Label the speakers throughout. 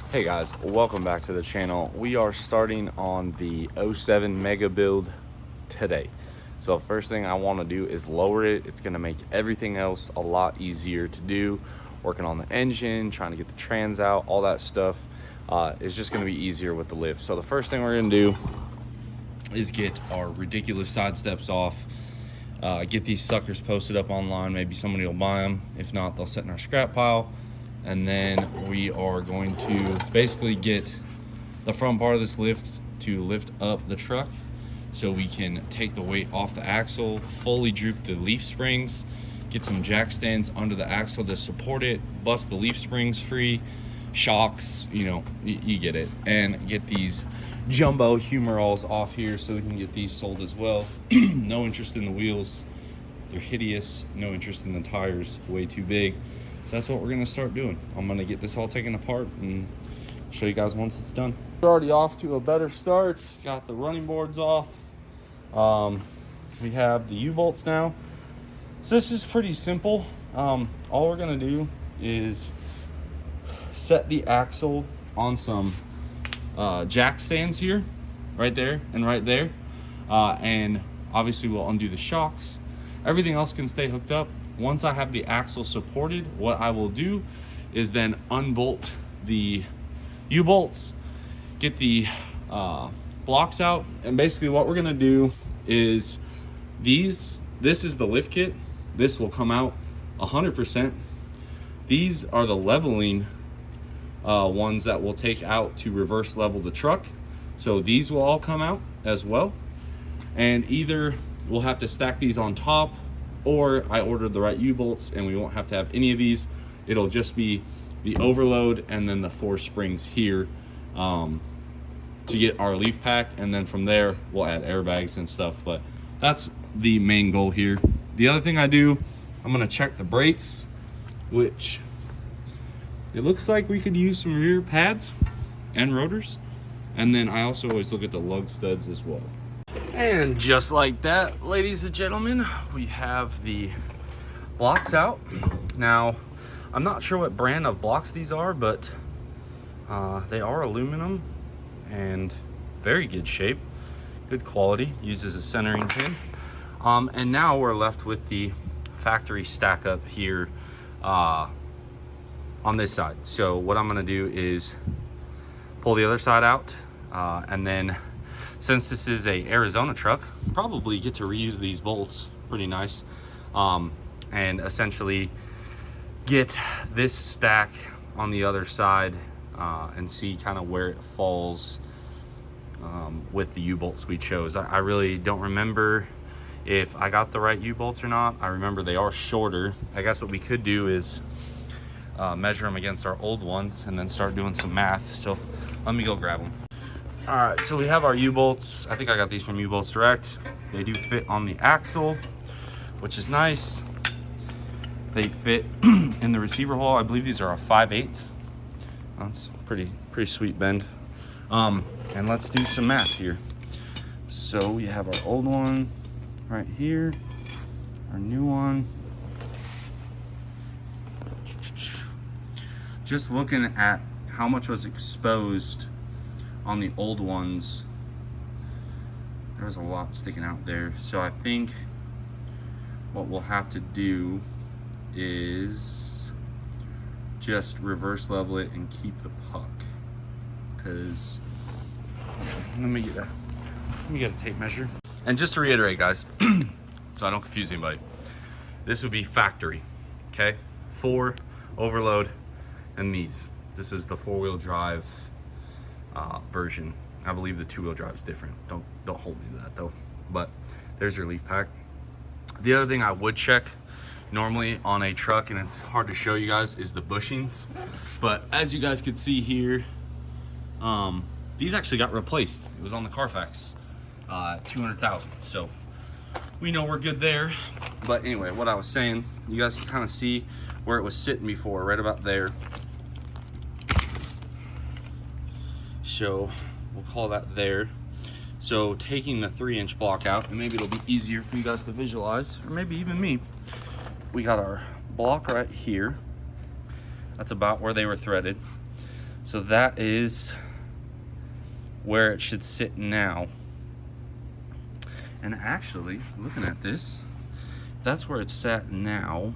Speaker 1: Hey guys, welcome back to the channel. We are starting on the 07 Mega build today. So first thing I want to do is lower it. It's going to make everything else a lot easier to do. Working on the engine, trying to get the trans out, all that stuff is just going to be easier with the lift. So the first thing we're going to do is get our ridiculous side steps off. Get these suckers posted up online. Maybe somebody will buy them. If not, they'll sit in our scrap pile. And then we are going to basically get the front part of this lift to lift up the truck so we can take the weight off the axle, fully droop the leaf springs, get some jack stands under the axle to support it, bust the leaf springs free, shocks, you get it, and get these jumbo humerals off here so we can get these sold as well. No interest in the wheels, they're hideous. No interest in the tires, way too big. So that's what we're gonna start doing. I'm gonna get this all taken apart and show you guys once it's done. We're already off to a better start. Got the running boards off. We have the U-bolts now. So this is pretty simple. All we're gonna do is set the axle on some jack stands here, right there and right there. And obviously we'll undo the shocks. Everything else can stay hooked up. Once I have the axle supported, what I will do is then unbolt the U-bolts, get the blocks out, and basically what we're gonna do is this is the lift kit. This will come out 100%. These are the leveling ones that we'll take out to reverse level the truck. So these will all come out as well. And either we'll have to stack these on top, or I ordered the right U-bolts and we won't have to have any of these. It'll just be the overload and then the 4 springs here to get our leaf pack, and then from there we'll add airbags and stuff. But that's the main goal here. The other thing I do, I'm gonna check the brakes, which it looks like we could use some rear pads and rotors. And then I also always look at the lug studs as well. And just like that, ladies and gentlemen, we have the blocks out. Now, I'm not sure what brand of blocks these are, but they are aluminum and very good shape, good quality, uses a centering pin. And now we're left with the factory stack up here on this side. So what I'm gonna do is pull the other side out, and then since this is a Arizona truck, probably get to reuse these bolts, pretty nice, and essentially get this stack on the other side and see kind of where it falls with the U-bolts we chose. I really don't remember if I got the right U-bolts or not. I remember they are shorter. I guess what we could do is measure them against our old ones and then start doing some math. So let me go grab them. All right, so we have our U-bolts. I think I got these from U-Bolts Direct. They do fit on the axle, which is nice. They fit in the receiver hole. I believe these are a 5/8. That's pretty sweet bend. And let's do some math here. So we have our old one right here, our new one. Just looking at how much was exposed on the old ones, there was a lot sticking out there. So I think what we'll have to do is just reverse level it and keep the puck. Because let me get a tape measure. And just to reiterate, guys, so I don't confuse anybody, this would be factory, okay? 4 overload and these. This is the 4-wheel drive version. I believe the 2-wheel drive is different. Don't hold me to that though. But there's your leaf pack. The other thing I would check normally on a truck, and it's hard to show you guys, is the bushings. But as you guys could see here, these actually got replaced. It was on the Carfax, 200,000. So we know we're good there. But anyway, what I was saying, you guys can kind of see where it was sitting before, right about there. So we'll call that there. So taking the 3-inch block out, and maybe it'll be easier for you guys to visualize, or maybe even me. We got our block right here. That's about where they were threaded. So that is where it should sit now. And actually, looking at this, that's where it's sat now.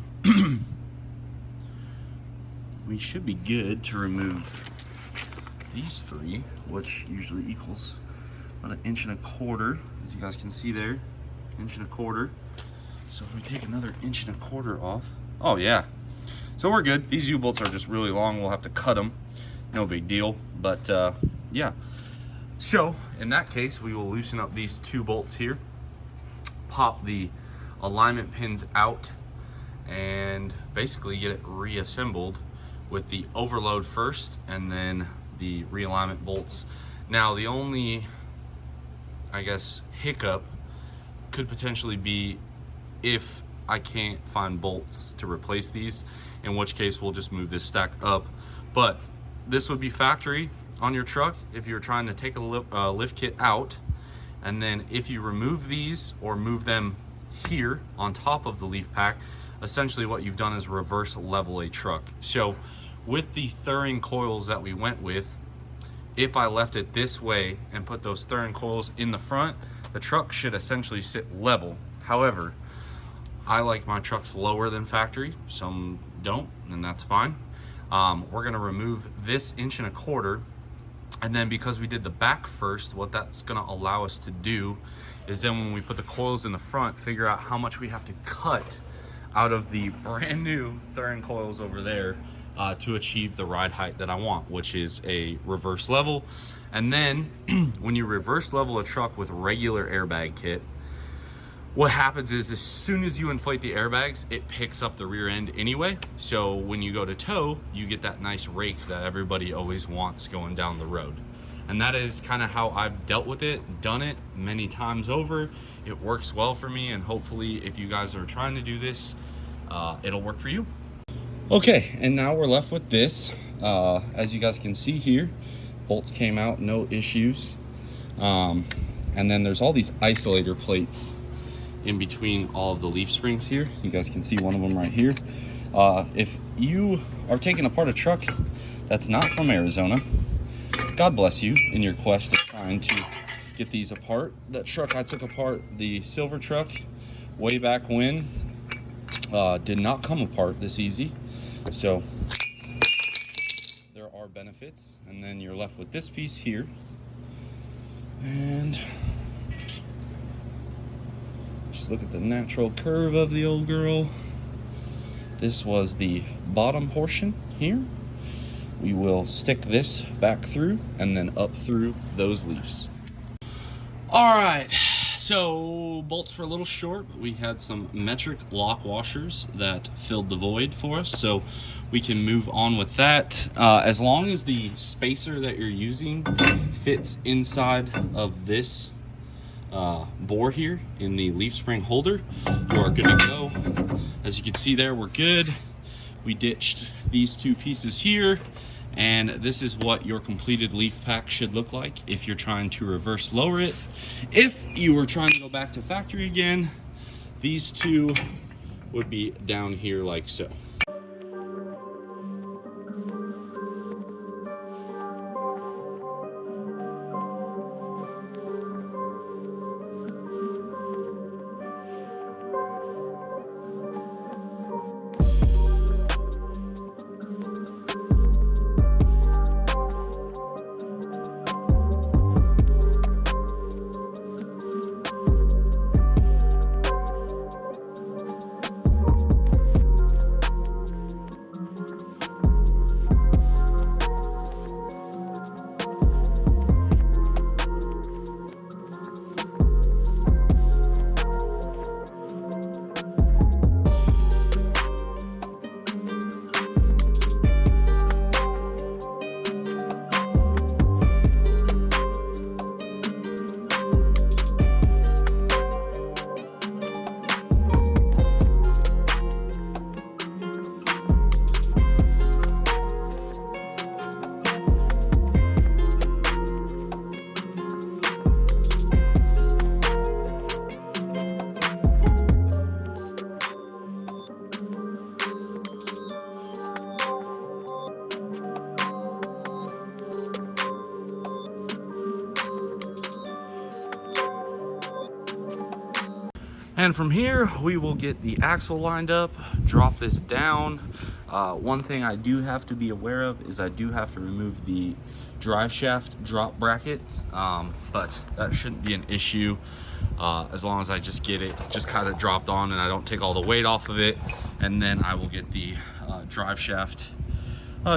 Speaker 1: We should be good to remove these three, which usually equals about 1.25 inches, as you guys can see there, 1.25 inches. So if we take another 1.25 inches off, oh yeah, so we're good. These U-bolts are just really long. We'll have to cut them, no big deal. But yeah, so in that case, we will loosen up these 2 bolts here, pop the alignment pins out, and basically get it reassembled with the overload first and then the realignment bolts. Now the only, I guess, hiccup could potentially be if I can't find bolts to replace these, in which case we'll just move this stack up. But this would be factory on your truck if you're trying to take a lift kit out, and then if you remove these or move them here on top of the leaf pack, essentially what you've done is reverse level a truck. So with the Thuring coils that we went with, if I left it this way and put those Thuring coils in the front, the truck should essentially sit level. However, I like my trucks lower than factory, some don't, and that's fine. We're gonna remove this 1.25 inches, and then because we did the back first, what that's gonna allow us to do is then when we put the coils in the front, figure out how much we have to cut out of the brand new Thuring coils over there to achieve the ride height that I want, which is a reverse level. And then when you reverse level a truck with regular airbag kit, what happens is as soon as you inflate the airbags, it picks up the rear end anyway. So when you go to tow, you get that nice rake that everybody always wants going down the road. And that is kind of how I've dealt with it, done it many times over. It works well for me, and hopefully if you guys are trying to do this, it'll work for you. Okay, and now we're left with this. As you guys can see here, bolts came out, no issues. And then there's all these isolator plates in between all of the leaf springs here. You guys can see one of them right here. If you are taking apart a truck that's not from Arizona, God bless you in your quest of trying to get these apart. That truck I took apart, the silver truck, way back when, did not come apart this easy. So there are benefits. And then you're left with this piece here. And just look at the natural curve of the old girl. This was the bottom portion here. We will stick this back through and then up through those leaves. All right, so bolts were a little short, but we had some metric lock washers that filled the void for us, so we can move on with that. As long as the spacer that you're using fits inside of this bore here in the leaf spring holder, you are good to go. As you can see there, we're good. We ditched these 2 pieces here, and this is what your completed leaf pack should look like if you're trying to reverse lower it. If you were trying to go back to factory again, these 2 would be down here like so. And from here, we will get the axle lined up, drop this down. One thing I do have to be aware of is I do have to remove the drive shaft drop bracket, but that shouldn't be an issue as long as I just get it just kind of dropped on and I don't take all the weight off of it. And then I will get the drive shaft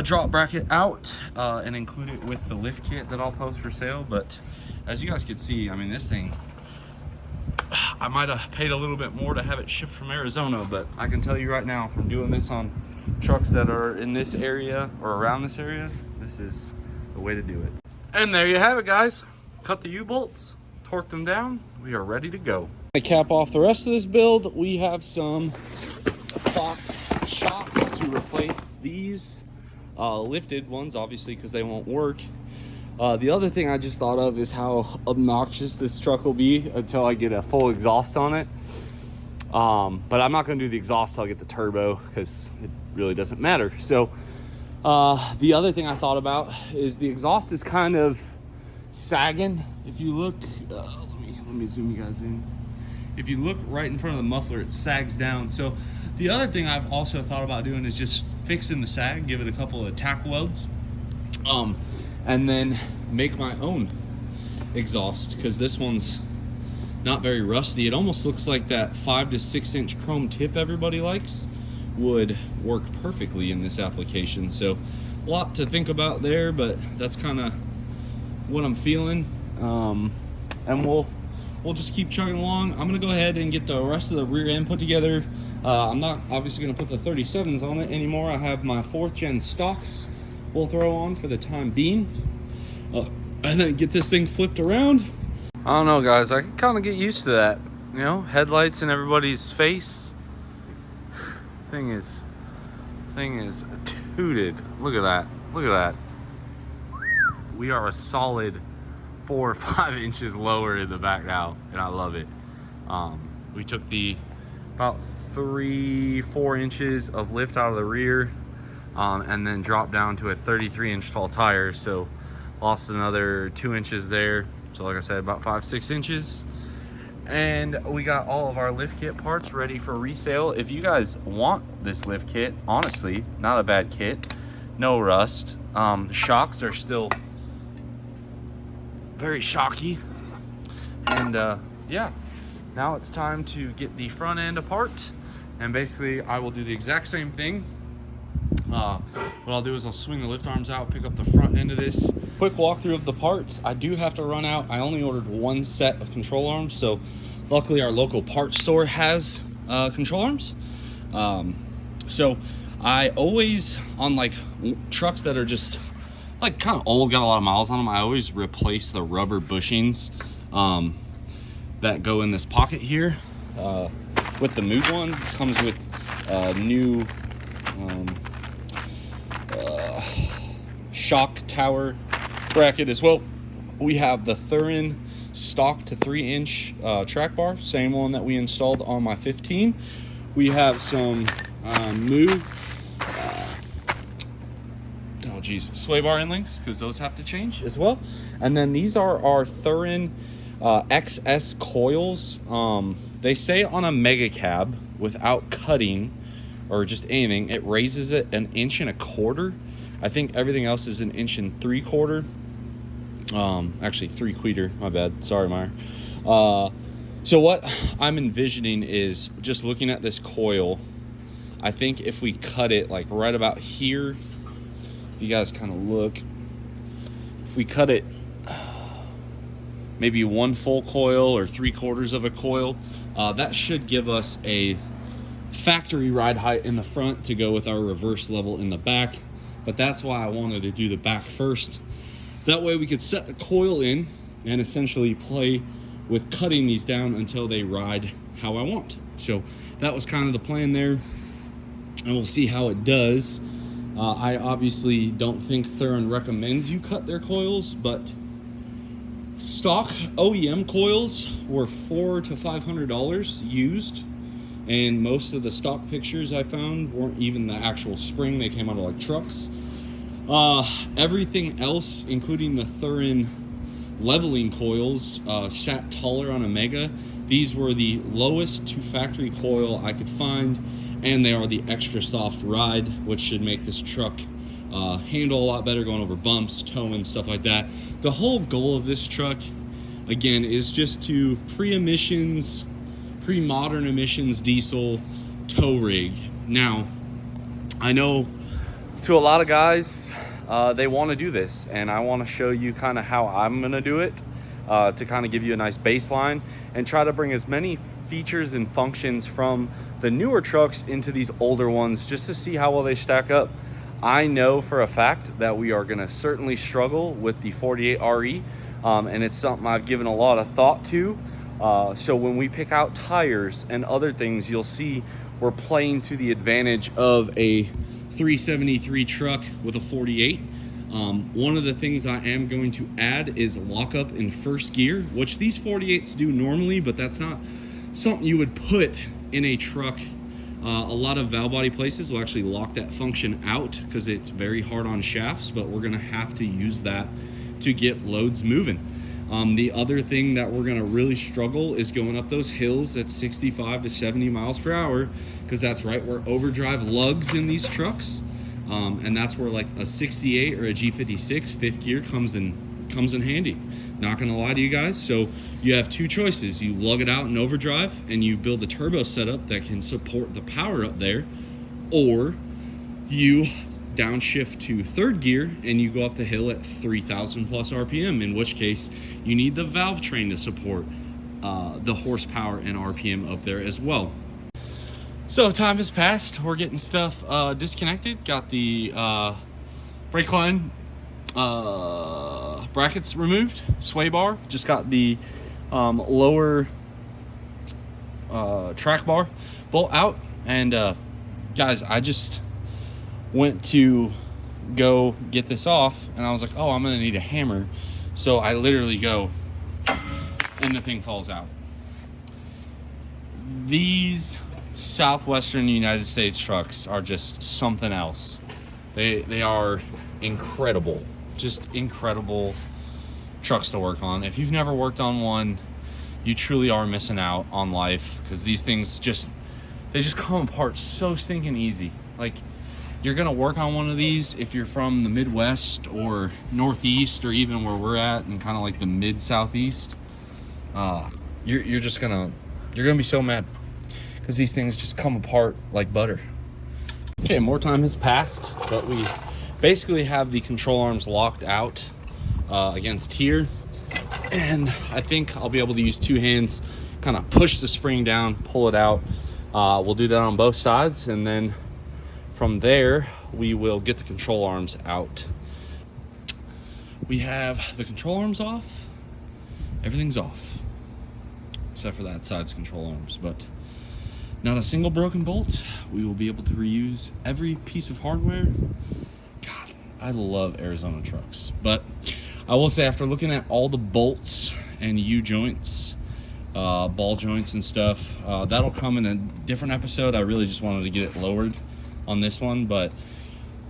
Speaker 1: drop bracket out and include it with the lift kit that I'll post for sale. But as you guys can see, I mean, this thing, I might have paid a little bit more to have it shipped from Arizona, but I can tell you right now, from doing this on trucks that are in this area or around this area, this is the way to do it. And there you have it, guys. Cut the U-bolts, torque them down. We are ready to go. To cap off the rest of this build, we have some Fox shocks to replace these lifted ones, obviously, because they won't work. The other thing I just thought of is how obnoxious this truck will be until I get a full exhaust on it. But I'm not going to do the exhaust till I get the turbo, because it really doesn't matter. So the other thing I thought about is the exhaust is kind of sagging. If you look, let me zoom you guys in. If you look right in front of the muffler, it sags down. So the other thing I've also thought about doing is just fixing the sag, give it a couple of tack welds. And then make my own exhaust, because this one's not very rusty. It almost looks like that 5 to 6 inch chrome tip everybody likes would work perfectly in this application. So a lot to think about there, but that's kind of what I'm feeling. And we'll just keep chugging along. I'm gonna go ahead and get the rest of the rear end put together. I'm not obviously gonna put the 37s on it anymore. I have my 4th gen stocks we'll throw on for the time being, and then get this thing flipped around. I don't know, guys, I can kind of get used to that, you know, headlights in everybody's face. Thing is tooted. Look at that, look at that. We are a solid 4 or 5 inches lower in the back now, and I love it. We took the about 3-4 inches of lift out of the rear, and then dropped down to a 33 inch tall tire, so lost another 2 inches there. So like I said, about 5-6 inches. And we got all of our lift kit parts ready for resale. If you guys want this lift kit, honestly, not a bad kit, no rust. Shocks are still very shocky. And yeah, now it's time to get the front end apart, and basically I will do the exact same thing. What I'll do is I'll swing the lift arms out, pick up the front end of this. Quick walkthrough of the parts. I do have to run out. I only ordered 1 set of control arms, so luckily our local parts store has control arms. So I always, on like trucks that are just like kind of old, got a lot of miles on them, I always replace the rubber bushings that go in this pocket here. With the Moog one, it comes with new shock tower bracket as well. We have the Thurin stock to 3 inch track bar, same one that we installed on my 15. We have some Moog sway bar end links, because those have to change as well. And then these are our Thurin XS coils. They say on a mega cab, without cutting or just anything, it raises it 1.25 inches. I think everything else is 1 3/4 inches. Actually 3/4, my bad, sorry Meyer. So what I'm envisioning is, just looking at this coil, I think if we cut it like right about here, if you guys kind of look, if we cut it maybe 1 full coil or 3/4 of a coil, that should give us a factory ride height in the front to go with our reverse level in the back. But that's why I wanted to do the back first. That way we could set the coil in and essentially play with cutting these down until they ride how I want. So that was kind of the plan there, and we'll see how it does. I obviously don't think Thurin recommends you cut their coils, but stock OEM coils were $400 to $500 used, and most of the stock pictures I found weren't even the actual spring. They came out of like trucks. Everything else, including the Thurin leveling coils, sat taller on a Mega.
Speaker 2: These were the lowest to factory coil I could find, and they are the extra soft ride, which should make this truck handle a lot better going over bumps, towing, stuff like that. The whole goal of this truck, again, is just to pre-emissions, pre-modern emissions diesel tow rig. Now, I know to a lot of guys, they want to do this, and I want to show you kind of how I'm going to do it to kind of give you a nice baseline and try to bring as many features and functions from the newer trucks into these older ones just to see how well they stack up. I know for a fact that we are going to certainly struggle with the 48 RE, and it's something I've given a lot of thought to. So when we pick out tires and other things, you'll see we're playing to the advantage of a 373 truck with a 48. One of the things I am going to add is lockup in first gear, which these 48s do normally, but that's not something you would put in a truck. A lot of valve body places will actually lock that function out because it's very hard on shafts, but we're gonna have to use that to get loads moving. The other thing that we're gonna really struggle is going up those hills at 65 to 70 miles per hour, because that's right where overdrive lugs in these trucks. And that's where like a 68 or a G56 fifth gear comes in handy. Not gonna lie to you guys. So you have two choices. You lug it out in overdrive and you build a turbo setup that can support the power up there, or you downshift to third gear and you go up the hill at 3,000 plus RPM, in which case you need the valve train to support the horsepower and RPM up there as well. So time has passed. We're getting stuff disconnected. Got the brake line brackets removed, sway bar. Just got the lower track bar bolt out. And guys, I just went to go get this off and I was like, oh, I'm gonna need a hammer. So I literally go and the thing falls out. These Southwestern United States trucks are just something else. They are incredible, just incredible trucks to work on. If you've never worked on one, you truly are missing out on life, because these things they just come apart so stinking easy. Like, you're gonna work on one of these if you're from the Midwest or Northeast, or even where we're at and kind of like the mid Southeast. You're gonna be so mad, because these things just come apart like butter. Okay, more time has passed, but we basically have the control arms locked out against here, and I think I'll be able to use two hands, kind of push the spring down, pull it out. We'll do that on both sides, and then from there we will get the control arms out. We have the control arms off, everything's off except for that side's control arms, but not a single broken bolt. We will be able to reuse every piece of hardware. God, I love Arizona trucks. But I will say, after looking at all the bolts and U-joints, ball joints and stuff, that'll come in a different episode. I really just wanted to get it lowered on this one, but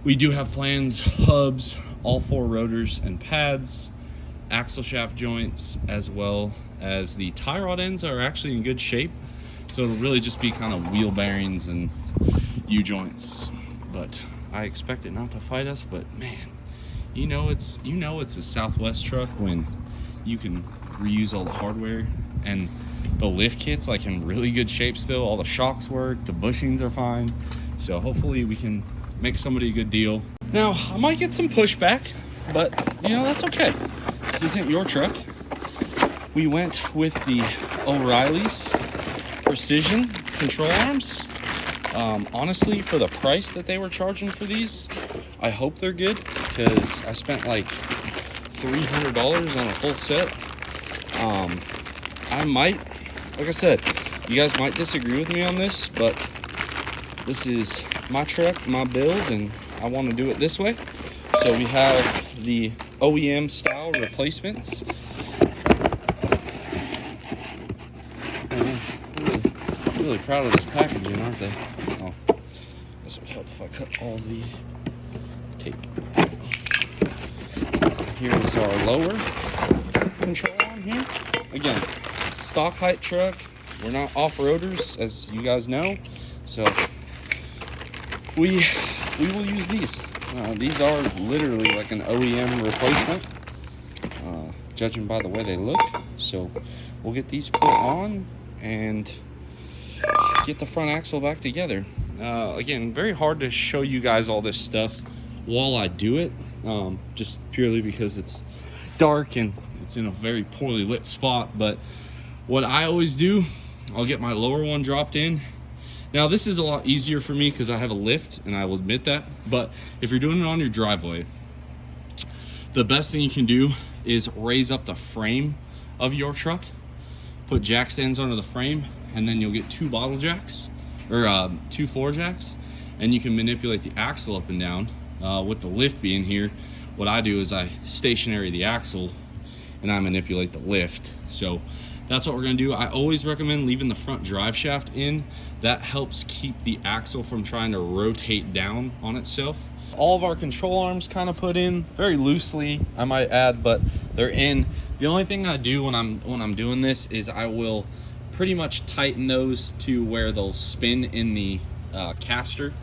Speaker 2: we do have plans, hubs, all four rotors and pads, axle shaft joints, as well as the tie rod ends are actually in good shape. So it'll really just be kind of wheel bearings and U-joints. But I expect it not to fight us, but man, you know it's a Southwest truck when you can reuse all the hardware, and the lift kit's like in really good shape still. All the shocks work, the bushings are fine. So hopefully we can make somebody a good deal. Now, I might get some pushback, but you know, that's okay. This isn't your truck. We went with the O'Reilly's Precision control arms. Honestly, for the price that they were charging for these, I hope they're good, because I spent like $300 on a full set. I might, like I said, you guys might disagree with me on this, but this is my truck, my build, and I want to do it this way. So we have the OEM style replacements. Really proud of this packaging, aren't they? Oh, this would help if I cut all the tape. Here is our lower control arm here. Again, stock height truck, we're not off-roaders, as you guys know, so we will use these. These are literally like an OEM replacement, judging by the way they look. So we'll get these put on and get the front axle back together. Again, very hard to show you guys all this stuff while I do it, just purely because it's dark and it's in a very poorly lit spot. But what I always do, I'll get my lower one dropped in. Now this is a lot easier for me because I have a lift, and I will admit that. But if you're doing it on your driveway, the best thing you can do is raise up the frame of your truck, put jack stands under the frame, and then you'll get 2 bottle jacks, or 2 floor jacks, and you can manipulate the axle up and down. With the lift being here, what I do is I stationary the axle and I manipulate the lift. So that's what we're gonna do. I always recommend leaving the front drive shaft in. That helps keep the axle from trying to rotate down on itself. All of our control arms kind of put in very loosely, I might add, but they're in. The only thing I do when I'm doing this is I will pretty much tighten those to where they'll spin in the caster.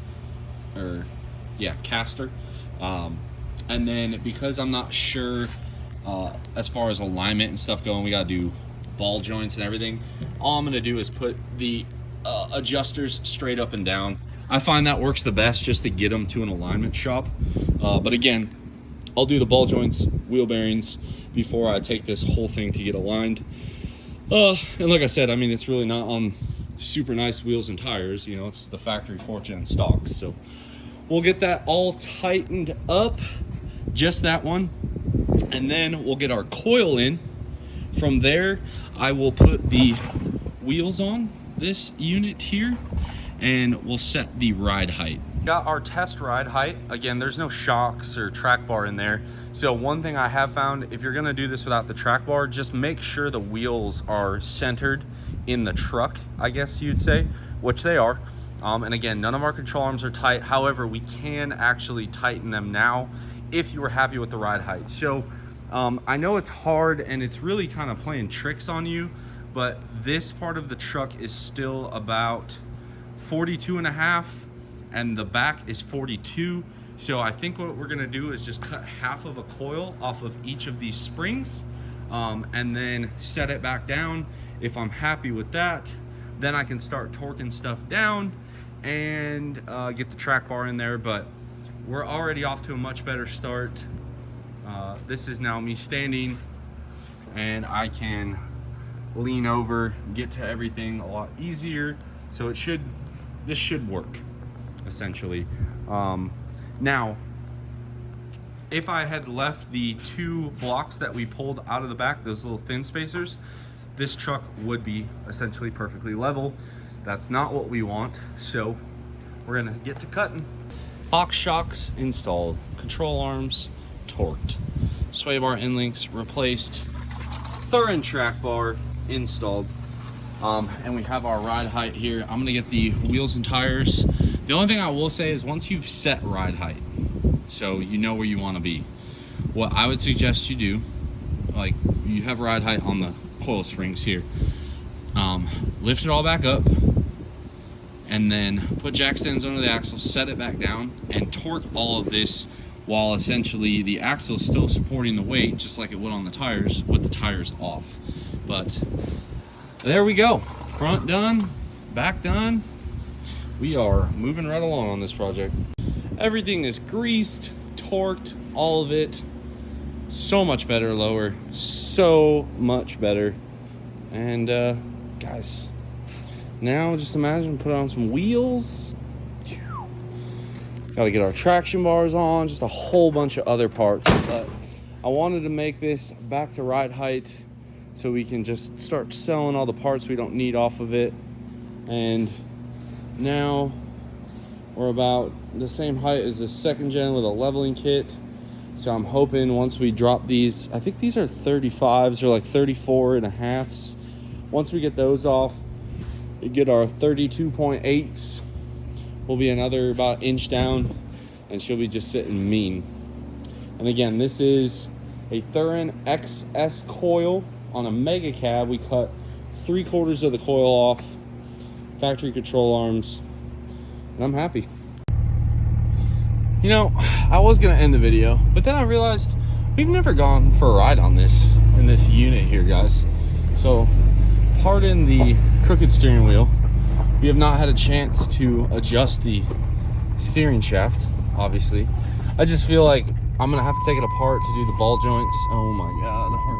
Speaker 2: And then because I'm not sure as far as alignment and stuff going, we gotta do ball joints and everything, all I'm gonna do is put the adjusters straight up and down. I find that works the best, just to get them to an alignment shop. But again, I'll do the ball joints, wheel bearings before I take this whole thing to get aligned. And like I said, I mean, it's really not on super nice wheels and tires, you know, it's the factory 4-gen stock. So we'll get that all tightened up, just that one, and then we'll get our coil in. From there, I will put the wheels on this unit here, and we'll set the ride height. Got our test ride height. Again, there's no shocks or track bar in there. So one thing I have found, if you're gonna do this without the track bar, just make sure the wheels are centered in the truck, I guess you'd say, which they are. And again, none of our control arms are tight. However, we can actually tighten them now if you were happy with the ride height. So I know it's hard and it's really kind of playing tricks on you, but this part of the truck is still about 42.5 and the back is 42. So I think what we're gonna do is just cut half of a coil off of each of these springs, and then set it back down. If I'm happy with that, then I can start torquing stuff down and get the track bar in there. But we're already off to a much better start. This is now me standing, and I can lean over, get to everything a lot easier. So this should work, essentially. Now, if I had left the 2 blocks that we pulled out of the back, those little thin spacers, this truck would be essentially perfectly level. That's not what we want, so we're gonna get to cutting. Box shocks installed, control arms torqued, sway bar end links replaced, Thurin track bar installed, and we have our ride height here. I'm gonna get the wheels and tires. The only thing I will say is once you've set ride height, so you know where you want to be, what I would suggest you do, like you have ride height on the coil springs here, lift it all back up, and then put jack stands under the axle, set it back down, and torque all of this while essentially the axle is still supporting the weight, just like it would on the tires, with the tires off. But there we go, front done, back done. We are moving right along on this project. Everything is greased, torqued, all of it. So much better lower, so much better. And guys, now just imagine put on some wheels. Got to get our traction bars on, just a whole bunch of other parts. But I wanted to make this back to ride height so we can just start selling all the parts we don't need off of it. And now we're about the same height as the 2nd gen with a leveling kit. So I'm hoping once we drop these, I think these are 35s or like 34.5s. Once we get those off, we get our 32.8s. We'll be another about inch down, and she'll be just sitting mean. And again, this is a Thurin XS coil on a mega cab. We cut 3/4 of the coil off, factory control arms, and I'm happy. You know, I was gonna end the video, but then I realized we've never gone for a ride on this in this unit here, guys. So pardon the crooked steering wheel. We have not had a chance to adjust the steering shaft, obviously. I just feel like I'm gonna have to take it apart to do the ball joints. Oh my god, we're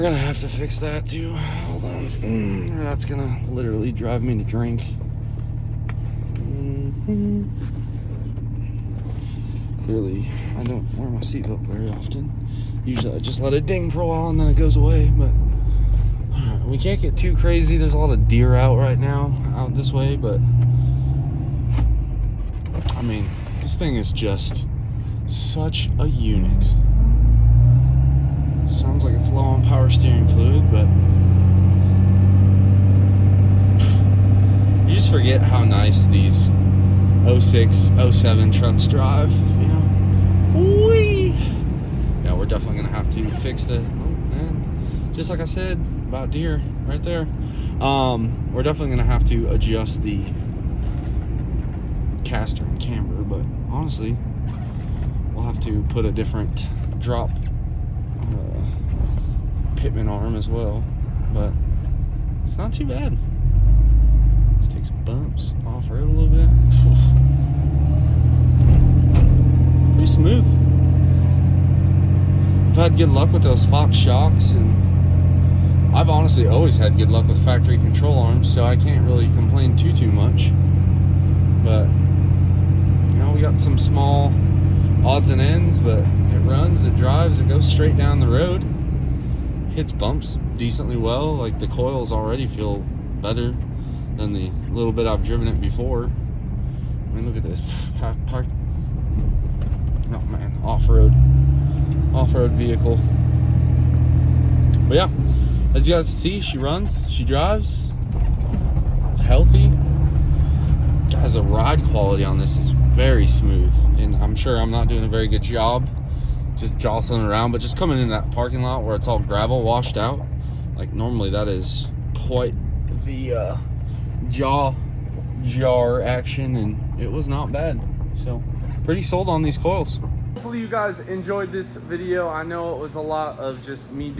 Speaker 2: gonna have to fix that too. Hold on. That's gonna literally drive me to drink. Clearly, I don't wear my seatbelt very often. Usually I just let it ding for a while and then it goes away, but we can't get too crazy. There's a lot of deer out right now, out this way, but I mean, this thing is just such a unit. Sounds like it's low on power steering fluid, but you just forget how nice these 06, 07 trucks drive, you know. Whee! Yeah, we're definitely gonna have to fix the, and just like I said about deer right there, we're definitely gonna have to adjust the caster and camber, but honestly, we'll have to put a different drop pitman arm as well, but it's not too bad. Let's take some bumps off-road a little bit. Pretty smooth. I've had good luck with those Fox shocks, and I've honestly always had good luck with factory control arms, so I can't really complain too much. But you know, we got some small odds and ends, but it runs, it drives, it goes straight down the road. Hits bumps decently well. Like, the coils already feel better than the little bit I've driven it before. I mean, look at this. Half parked. Oh man, off-road vehicle. But yeah, as you guys can see, she runs, she drives, it's healthy. Guys, the ride quality on this is very smooth, and I'm sure I'm not doing a very good job just jostling around, but just coming in that parking lot where it's all gravel washed out, like normally that is quite the jaw jar action, and it was not bad. So pretty sold on these coils. Hopefully you guys enjoyed this video. I know it was a lot of just me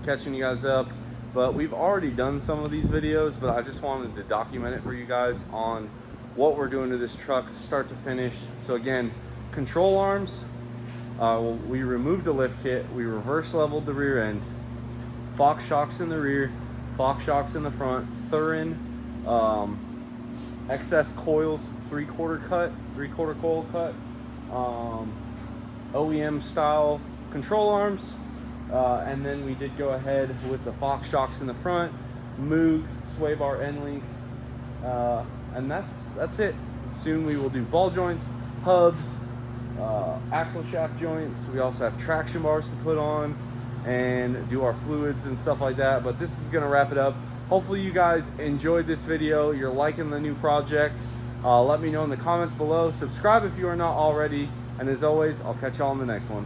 Speaker 2: catching you guys up, but we've already done some of these videos, but I just wanted to document it for you guys on what we're doing to this truck start to finish. So again, control arms, we removed the lift kit, we reverse leveled the rear end, Fox shocks in the rear, Fox shocks in the front, Thurin excess coils, 3/4 coil cut, OEM style control arms, and then we did go ahead with the Fox shocks in the front, Moog sway bar end links, and that's it. Soon we will do ball joints, hubs, axle shaft joints. We also have traction bars to put on and do our fluids and stuff like that, but this is gonna wrap it up. Hopefully you guys enjoyed this video, you're liking the new project. Let me know in the comments below. Subscribe if you are not already, and as always, I'll catch y'all on the next one.